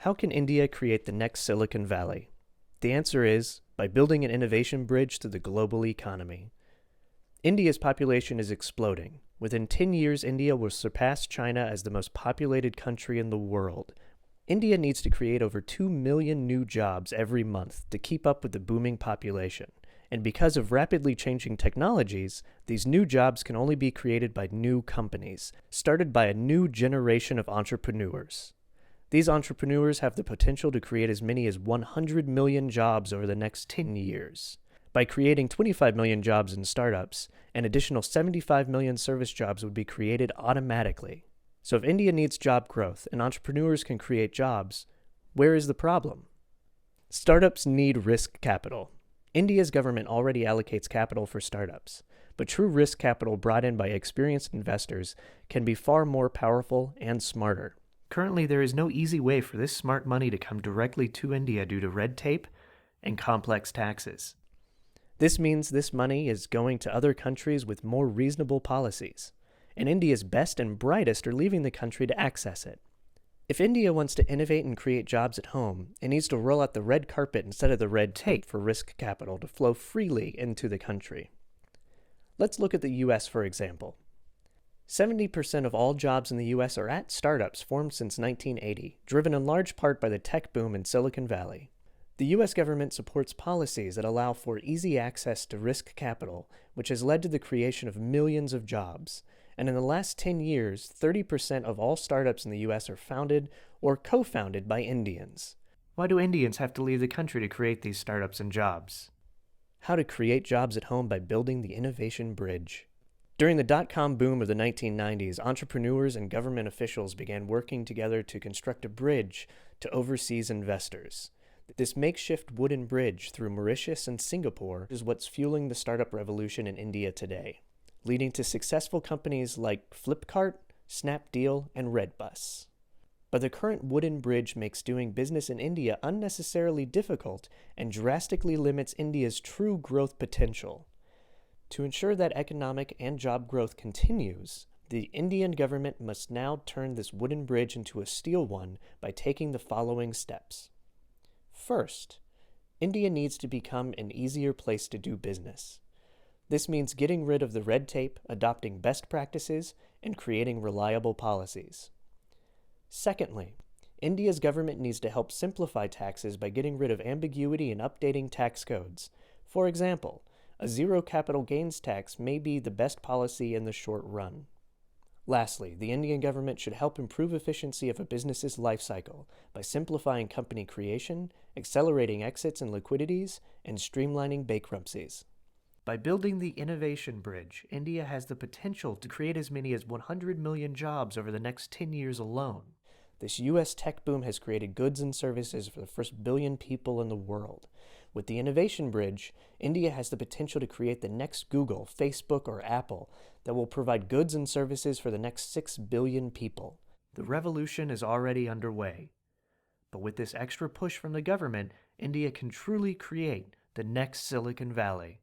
How can India create the next Silicon Valley? The answer is by building an innovation bridge to the global economy. India's population is exploding. Within 10 years, India will surpass China as the most populated country in the world. India needs to create over 2 million new jobs every month to keep up with the booming population. And because of rapidly changing technologies, these new jobs can only be created by new companies, started by a new generation of entrepreneurs. These entrepreneurs have the potential to create as many as 100 million jobs over the next 10 years. By creating 25 million jobs in startups, an additional 75 million service jobs would be created automatically. So if India needs job growth and entrepreneurs can create jobs, where is the problem? Startups need risk capital. India's government already allocates capital for startups, but true risk capital brought in by experienced investors can be far more powerful and smarter. Currently, there is no easy way for this smart money to come directly to India due to red tape and complex taxes. This means this money is going to other countries with more reasonable policies, and India's best and brightest are leaving the country to access it. If India wants to innovate and create jobs at home, it needs to roll out the red carpet instead of the red tape for risk capital to flow freely into the country. Let's look at the US for example. 70% of all jobs in the US are at startups formed since 1980, driven in large part by the tech boom in Silicon Valley. The US government supports policies that allow for easy access to risk capital, which has led to the creation of millions of jobs. And in the last 10 years, 30% of all startups in the US are founded or co-founded by Indians. Why do Indians have to leave the country to create these startups and jobs? How to create jobs at home by building the innovation bridge. During the dot-com boom of the 1990s, entrepreneurs and government officials began working together to construct a bridge to overseas investors. This makeshift wooden bridge through Mauritius and Singapore is what's fueling the startup revolution in India today, leading to successful companies like Flipkart, Snapdeal, and Redbus. But the current wooden bridge makes doing business in India unnecessarily difficult and drastically limits India's true growth potential. To ensure that economic and job growth continues, the Indian government must now turn this wooden bridge into a steel one by taking the following steps. First, India needs to become an easier place to do business. This means getting rid of the red tape, adopting best practices, and creating reliable policies. Secondly, India's government needs to help simplify taxes by getting rid of ambiguity and updating tax codes. For example, a zero capital gains tax may be the best policy in the short run. Lastly, the Indian government should help improve efficiency of a business's life cycle by simplifying company creation, accelerating exits and liquidities, and streamlining bankruptcies. By building the innovation bridge, India has the potential to create as many as 100 million jobs over the next 10 years alone. This US tech boom has created goods and services for the first billion people in the world. With the innovation bridge, India has the potential to create the next Google, Facebook, or Apple that will provide goods and services for the next 6 billion people. The revolution is already underway. But with this extra push from the government, India can truly create the next Silicon Valley.